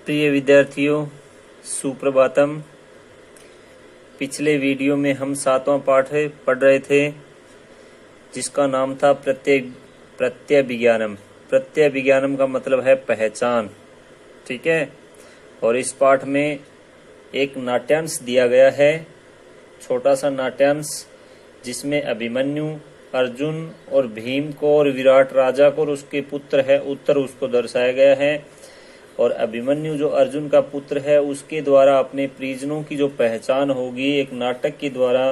प्रिय विद्यार्थियों, सुप्रभातम। पिछले वीडियो में हम 7वां पाठ पढ़ रहे थे जिसका नाम था प्रत्यय विज्ञानम। प्रत्यय विज्ञानम का मतलब है पहचान, ठीक है। और इस पाठ में एक नाट्यांश दिया गया है, छोटा सा नाट्यांश, जिसमें अभिमन्यु, अर्जुन और भीम को और विराट राजा को और उसके पुत्र है उत्तर उसको दर्शाया गया है। और अभिमन्यु जो अर्जुन का पुत्र है उसके द्वारा अपने परिजनों की जो पहचान होगी एक नाटक के द्वारा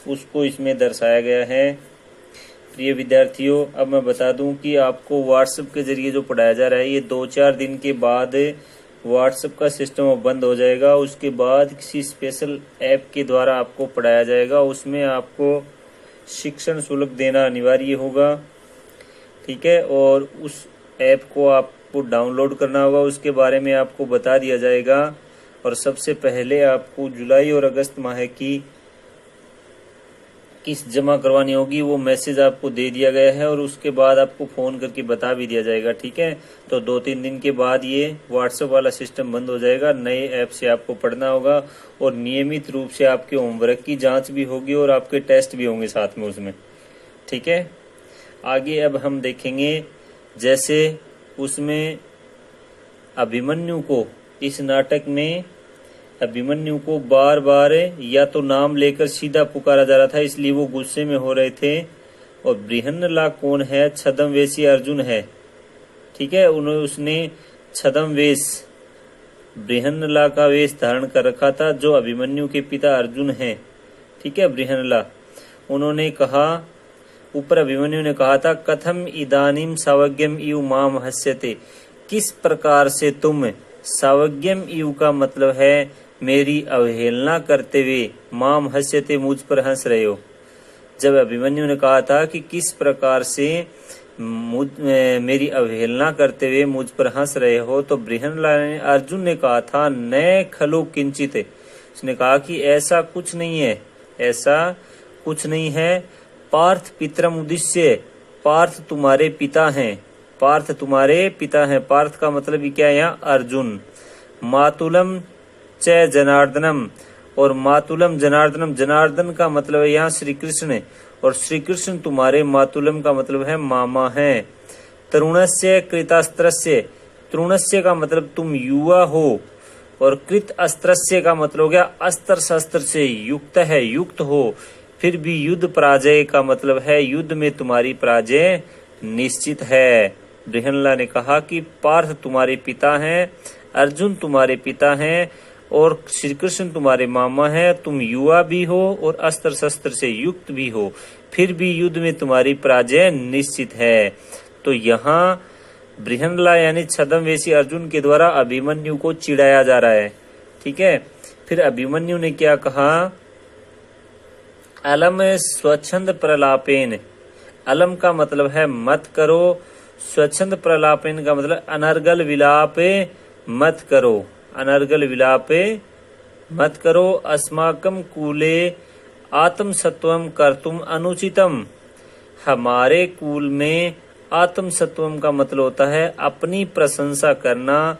उसको इसमें दर्शाया गया है। प्रिय विद्यार्थियों, अब मैं बता दूं कि आपको व्हाट्सएप के जरिए जो पढ़ाया जा रहा है ये 2-4 दिन के बाद व्हाट्सएप का सिस्टम बंद हो जाएगा। उसके बाद किसी स्पेशल ऐप के द्वारा आपको पढ़ाया जाएगा, उसमें आपको शिक्षण शुल्क देना अनिवार्य होगा, ठीक है। और उस ऐप को आपको डाउनलोड करना होगा, उसके बारे में आपको बता दिया जाएगा। और सबसे पहले आपको जुलाई और अगस्त माह की किस्त जमा करवानी होगी, वो मैसेज आपको दे दिया गया है और उसके बाद आपको फोन करके बता भी दिया जाएगा, ठीक है। तो 2-3 दिन के बाद ये व्हाट्सएप वाला सिस्टम बंद हो जाएगा, नए ऐप से आपको पढ़ना होगा और नियमित रूप से आपके होमवर्क की जांच भी होगी और आपके टेस्ट भी होंगे साथ में उसमें, ठीक है। आगे अब हम देखेंगे, जैसे उसमें अभिमन्यु को, इस नाटक में अभिमन्यु को बार बार या तो नाम लेकर सीधा पुकारा जा रहा था, इसलिए वो गुस्से में हो रहे थे। और बृहन्नला कौन है? छद्मवेशी अर्जुन है, ठीक है। उसने छद्म वेश, बृहन्नला का वेश धारण कर रखा था, जो अभिमन्यु के पिता अर्जुन हैं, ठीक है, बृहन्नला। उन्होंने कहा, ऊपर अभिमन्यु ने कहा था, कथम इदानीम सावज्ञम इव माम हस्यते, किस प्रकार से तुम, सावज्ञम इव का मतलब है मेरी अवहेलना करते हुए, माम हस्यते मुझ पर हंस रहे हो। जब अभिमन्यु ने कहा था कि किस प्रकार से मेरी अवहेलना करते हुए मुझ पर हंस रहे हो, तो बृहन्नला ने, अर्जुन ने कहा था, न खलु किंचित, उसने कहा कि ऐसा कुछ नहीं है, ऐसा कुछ नहीं है। पार्थ पितरम उद्देश्य, पार्थ तुम्हारे पिता हैं, पार्थ तुम्हारे पिता हैं। पार्थ का मतलब क्या है यहाँ? अर्जुन। मातुलम च जनार्दनम, और मातुलम जनार्दनम, जनार्दन का मतलब है यहाँ श्री कृष्ण, और श्री कृष्ण तुम्हारे मातुलम का मतलब है मामा है। तरुणस्य कृतास्त्रस्य, तरुणस्य का मतलब तुम युवा हो, और कृत अस्त्रस्य का मतलब हो गया अस्त्र शस्त्र से युक्त है, युक्त हो। फिर भी युद्ध पराजय का मतलब है युद्ध में तुम्हारी पराजय निश्चित है। बृहन्नला ने कहा कि पार्थ तुम्हारे पिता हैं, अर्जुन तुम्हारे पिता हैं और श्री कृष्ण तुम्हारे मामा हैं, तुम युवा भी हो और अस्त्र शस्त्र से युक्त भी हो, फिर भी युद्ध में तुम्हारी पराजय निश्चित है। तो यहाँ बृहन्नला यानी छद्मवेशी अर्जुन के द्वारा अभिमन्यु को चिढ़ाया जा रहा है, ठीक है। फिर अभिमन्यु ने क्या कहा? अलम स्वच्छंद प्रलापेन, अलम का मतलब है मत करो, स्वच्छंद प्रलापेन का मतलब अनर्गल विलाप मत करो, अनर्गल विलाप मत करो। अस्माकं कूले आत्म सत्वम कर्तुम अनुचितम, हमारे कुल में आत्म सत्वम का मतलब होता है अपनी प्रशंसा करना,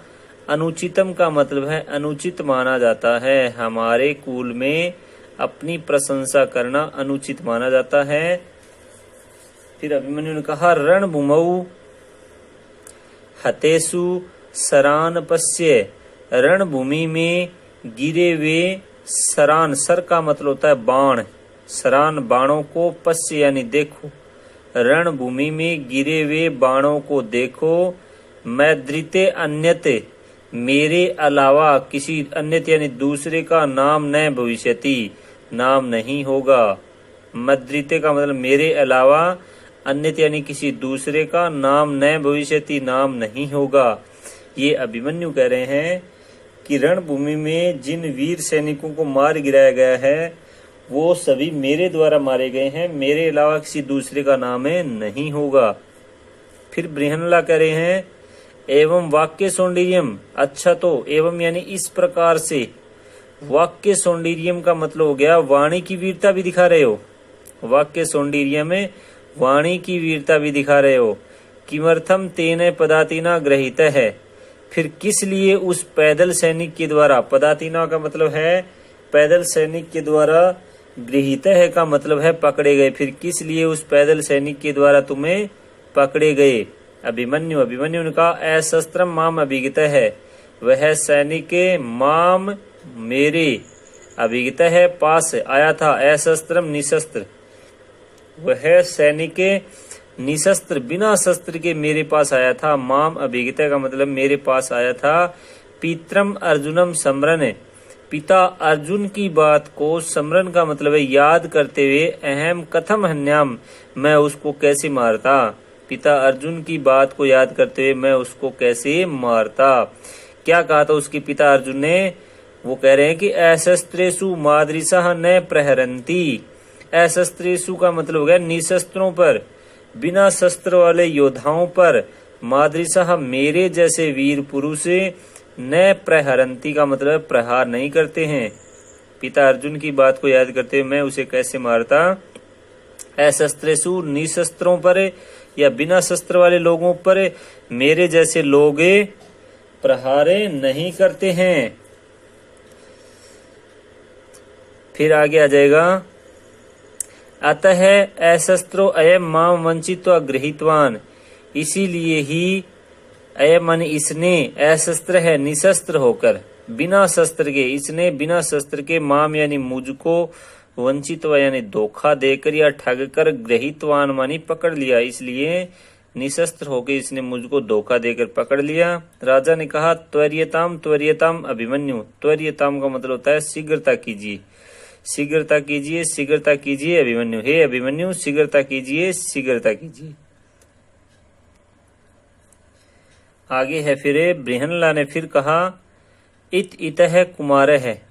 अनुचितम का मतलब है अनुचित माना जाता है। हमारे कुल में अपनी प्रशंसा करना अनुचित माना जाता है। फिर अभिमन्यु ने कहा, रणभूमौ हतेषु सरान पश्य, रणभूमि में गिरे वे सरान, सर का मतलब होता है बाण, सरान बाणों को, पश्य यानी देखो, रणभूमि में गिरे वे बाणों को देखो। मैद्रिते अन्यते, मेरे अलावा किसी, अन्यत यानी दूसरे का, नाम न भविष्यति, नाम नहीं होगा। मद्रिते का मतलब मेरे अलावा, अन्यत यानी किसी दूसरे का, नाम न भविष्यति, नाम नहीं होगा। ये अभिमन्यु कह रहे हैं कि रणभूमि में जिन वीर सैनिकों को मार गिराया गया है वो सभी मेरे द्वारा मारे गए हैं, मेरे अलावा किसी दूसरे का नाम नहीं होगा। फिर बृहन्नला कह रहे हैं, एवं वाक्य सौंदर्यम, अच्छा तो एवं यानी इस प्रकार से, वाक्य सौंदर्यम का मतलब हो गया वाणी की वीरता भी दिखा रहे हो, वाक्य सौंदर्य में वाणी की वीरता भी दिखा रहे हो। किमर्थम तेन पदातिना ग्रहित है, फिर किस लिए उस पैदल सैनिक के द्वारा, पदातीना का मतलब है पैदल सैनिक के द्वारा, गृहीत है का मतलब है पकड़े गए, फिर किस लिए उस पैदल सैनिक के द्वारा तुम्हें पकड़े गए। अभिमन्यु, अभिमन्यु ने कहा अशस्त्रम माम अभिगत है, वह सैनिक माम मेरे, अभिगत है पास आया था, अशस्त्रम निशस्त्र, वह सैनिक निशस्त्र बिना शस्त्र के मेरे पास आया था, माम अभिगत का मतलब मेरे पास आया था। पित्रम अर्जुनम स्मरण, पिता अर्जुन की बात को, स्मरण का मतलब है याद करते हुए, अहम कथम हन्याम, मैं उसको कैसे मारता, पिता अर्जुन की बात को याद करते हुए मैं उसको कैसे मारता। क्या कहा था उसके पिता अर्जुन ने, वो कह रहे हैं कि अशस्त्रेषु मादृशः न प्रहरन्ति, अशस्त्रेषु का मतलब हो गया निशस्त्रों पर, बिना शस्त्र वाले योद्धाओं पर, मादृशः मेरे जैसे वीर पुरुष, न प्रहरन्ति का मतलब प्रहार नहीं करते हैं। पिता अर्जुन की बात को याद करते हुए मैं उसे कैसे मारता। अशस्त्रेषु निशस्त्रों पर या बिना शस्त्र वाले लोगों पर मेरे जैसे लोग प्रहारे नहीं करते हैं। फिर आगे आ जाएगा, अतः अशस्त्रो अयम माम वंचित्वा गृहीतवान, इसीलिए ही अयम मन इसने, अशस्त्र है निशस्त्र होकर, बिना शस्त्र के, इसने बिना शस्त्र के माम यानी मुझको, वंचित यानी धोखा देकर या ठग कर, गृहीतवान मानी पकड़ लिया, इसलिए निशस्त्र होकर इसने मुझको धोखा देकर पकड़ लिया। राजा ने कहा त्वर्यताम त्वर्यताम अभिमन्यु, त्वर्यताम का मतलब होता है शीघ्रता कीजिए, शीघ्रता कीजिए, शीघ्रता कीजिए अभिमन्यु, हे अभिमन्यु शीघ्रता कीजिए, शीघ्रता कीजिए। आगे है फिर बृहन्ला ने फिर कहा इतः कुमार है,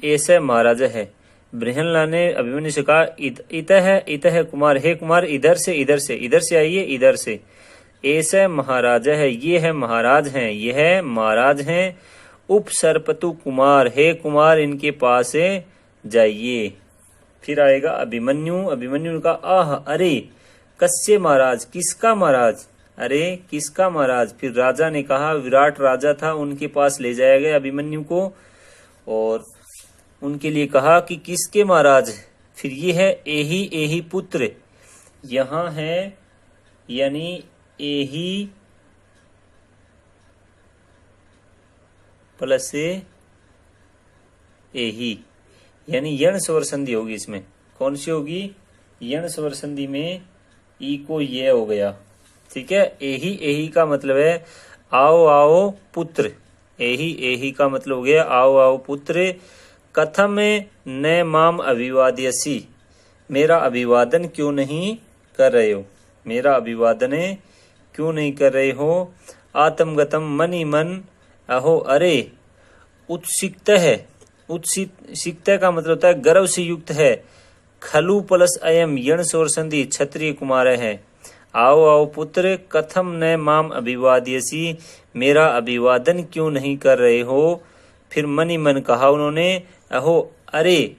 ऐसे महाराज है। बृहन्ला ने अभिमन्यु से कहा इतः कुमार, हे कुमार इधर से, इधर से, इधर से आइए, इधर से। ऐसे महाराज है, ये है महाराज हैं, यह महाराज हैं। उपसर्पतु कुमार, हे कुमार इनके पास जाइए। फिर आएगा अभिमन्यु, अभिमन्यु ने कहा आह अरे, कस्य महाराज, किसका महाराज, अरे किसका महाराज। फिर राजा ने कहा, विराट राजा था उनके पास ले जाया गया अभिमन्यु को, और उनके लिए कहा कि किसके महाराज। फिर ये है एही, एही पुत्र, यहाँ है यानी एही प्लस से एही, यानी यण स्वर संधि होगी इसमें। कौन सी होगी, यण स्वर संधि में ई को ये हो गया, ठीक है। एही, एही का मतलब है आओ आओ पुत्र, एही, एही का मतलब हो गया आओ आओ पुत्र। कथम न माम अभिवाद्यसी, मेरा अभिवादन क्यों नहीं कर रहे हो, मेरा अभिवादन क्यों नहीं कर रहे हो। आत्मगतम मनि मन, अहो अरे, उत्सिक्त है, उत्सिक्त का मतलब होता है गर्व से युक्त है। खलु प्लस अयम यण स्वर संधि क्षत्रिय कुमार है। आओ आओ पुत्र, कथम न माम अभिवाद्यसी, मेरा अभिवादन क्यों नहीं कर रहे हो। फिर मनि मन कहा उन्होंने, अहो अरे,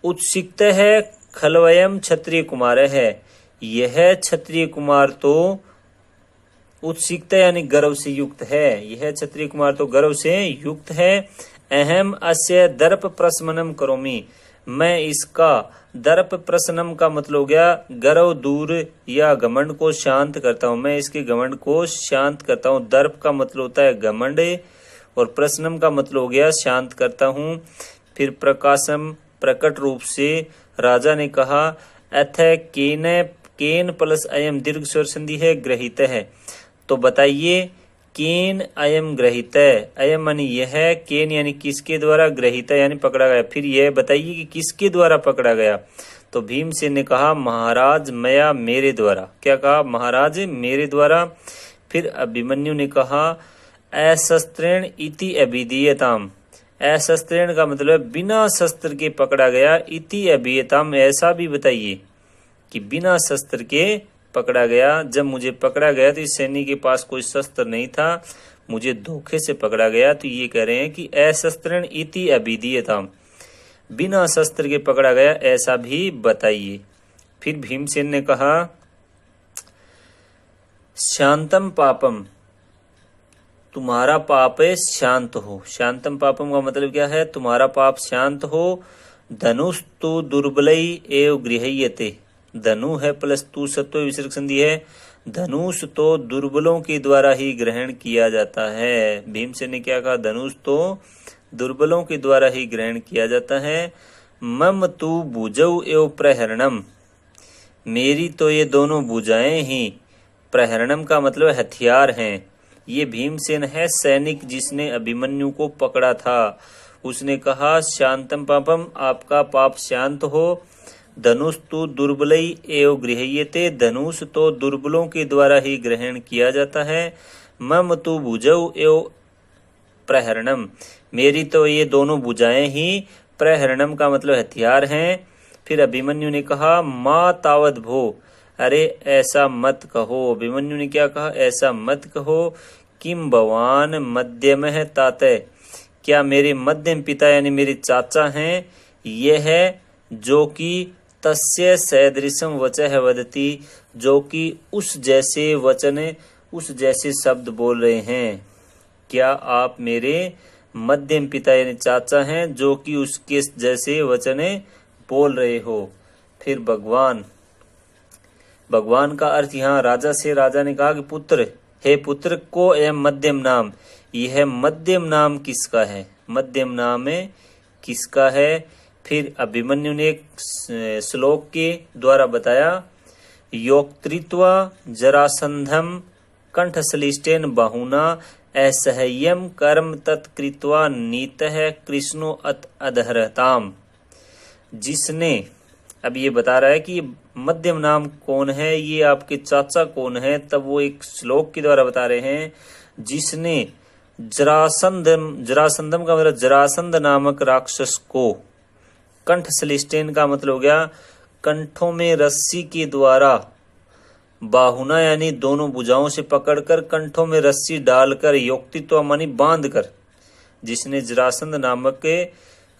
उत्सिक्त है खलवयम क्षत्रिय कुमार है, यह क्षत्रिय कुमार तो उत्सिक्त यानी गर्व से युक्त है, यह क्षत्रिय कुमार तो गर्व से युक्त है। अहम अस्य दर्प प्रशमनम करोमि, मैं इसका, दर्प प्रशमनम का मतलब हो गया गर्व दूर या घमंड को शांत करता हूँ, मैं इसके घमंड को शांत करता हूँ। दर्प का मतलब होता है घमंड, और प्रश्नम का मतलब हो गया शांत करता हूँ। फिर प्रकाशम प्रकट रूप से राजा ने कहा, अथ केन प्लस अयम दीर्घ स्वर संधि है, ग्रहित है, तो बताइए केन अयम ग्रहित है, अयम यानी यह, केन यानी किसके द्वारा, ग्रहित यानी पकड़ा गया। फिर यह बताइए कि किसके द्वारा पकड़ा गया। तो भीमसेन ने कहा महाराज मया, मेरे द्वारा। क्या कहा, महाराज मेरे द्वारा। फिर अभिमन्यु ने कहा अशस्त्रेण इति अभिधीयताम, अशस्त्रेण का मतलब बिना शस्त्र के पकड़ा गया, इति अभिधीयताम ऐसा भी बताइए कि बिना शस्त्र के पकड़ा गया। जब मुझे पकड़ा गया तो इस सैनिक के पास कोई शस्त्र नहीं था, मुझे धोखे से पकड़ा गया। तो ये कह रहे हैं कि अशस्त्रेण इति अभिधीयताम, बिना शस्त्र के पकड़ा गया ऐसा भी बताइए। फिर भीमसेन ने कहा शांतम पापम, तुम्हारा पाप शांत हो। शांतम पापम का मतलब क्या है? तुम्हारा पाप शांत हो। धनुस्तु दुर्बलई एव गृह्यते। धनु है प्लस तू सत्व विसर्ग संधि है। धनुष तो दुर्बलों के द्वारा ही ग्रहण किया जाता है। भीमसेन ने क्या कहा? धनुष तो दुर्बलों के द्वारा ही ग्रहण किया जाता है। मम तू भुजौ एव प्रहरणम। मेरी तो ये दोनों भुजाएं ही, प्रहरणम का मतलब हथियार हैं। ये भीमसेन है सैनिक जिसने अभिमन्यु को पकड़ा था। उसने कहा शांतम पापम, आपका पाप शांत हो। धनुष तो दुर्बलई एव गृह्यते। धनुष तो दुर्बलों के द्वारा ही ग्रहण किया जाता है। मम तु भुजौ एव प्रहरणम। मेरी तो ये दोनों भुजाएं ही, प्रहरणम का मतलब हथियार हैं। फिर अभिमन्यु ने कहा माँ तावत भो। अरे ऐसा मत कहो। अभिमन्यु ने क्या कहा? ऐसा मत कहो। किम भवान मध्यम है ताते। क्या मेरे मध्यम पिता यानी मेरे चाचा हैं? ये है जो कि तस्य सदृशम वचः वदति, जो कि उस जैसे वचन, उस जैसे शब्द बोल रहे हैं। क्या आप मेरे मध्यम पिता यानी चाचा हैं जो कि उसके जैसे वचन बोल रहे हो? फिर भगवान का अर्थ यहाँ राजा से, राजा ने कहा कि पुत्र, हे पुत्र को एवं मध्यम नाम। यह मध्यम नाम किसका है? मध्यम नाम किसका है? फिर अभिमन्यु ने एक श्लोक के द्वारा बताया, योक्तृत्वा जरासंधम कंठसलिष्टेन बाहुना असह्यम कर्म तत्कृत्वा नीतः कृष्णो अधहरताम। जिसने, अब ये बता रहा है कि मध्यम नाम कौन है, ये आपके चाचा कौन है, तब वो एक श्लोक के द्वारा बता रहे हैं। जिसने जरासंधम का मतलब जरासंध नामक राक्षस को, कंठसलिष्टेन का मतलब हो गया कंठों में रस्सी के द्वारा, बाहुना यानी दोनों भुजाओं से पकड़कर, कंठों में रस्सी डालकर, योक्तित्व मानी बांधकर, जिसने जरासंध नामक के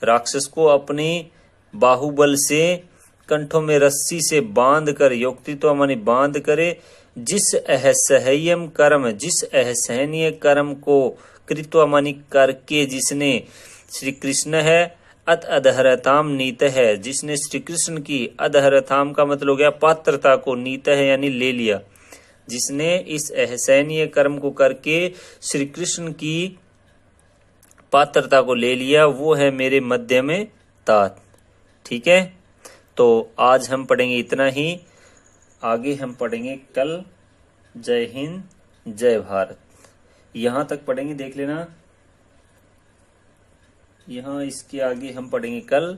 राक्षस को अपने बाहुबल से कंठों में रस्सी से बांधकर, योक्तित्व मानी बांध करे, जिस असह्यम कर्म, जिस असहनीय कर्म को कृत्वा मानी करके जिसने, श्री कृष्ण है, अधहरताम नीत है, जिसने श्री कृष्ण की, अधहरताम का मतलब हो गया पात्रता को, नीत है यानी ले लिया, जिसने इस असहनीय कर्म को करके श्री कृष्ण की पात्रता को ले लिया, वो है मेरे मध्य में तात। ठीक है, तो आज हम पढ़ेंगे इतना ही। आगे हम पढ़ेंगे कल। जय हिंद, जय भारत। यहाँ तक पढ़ेंगे, देख लेना। यहाँ इसके आगे हम पढ़ेंगे कल।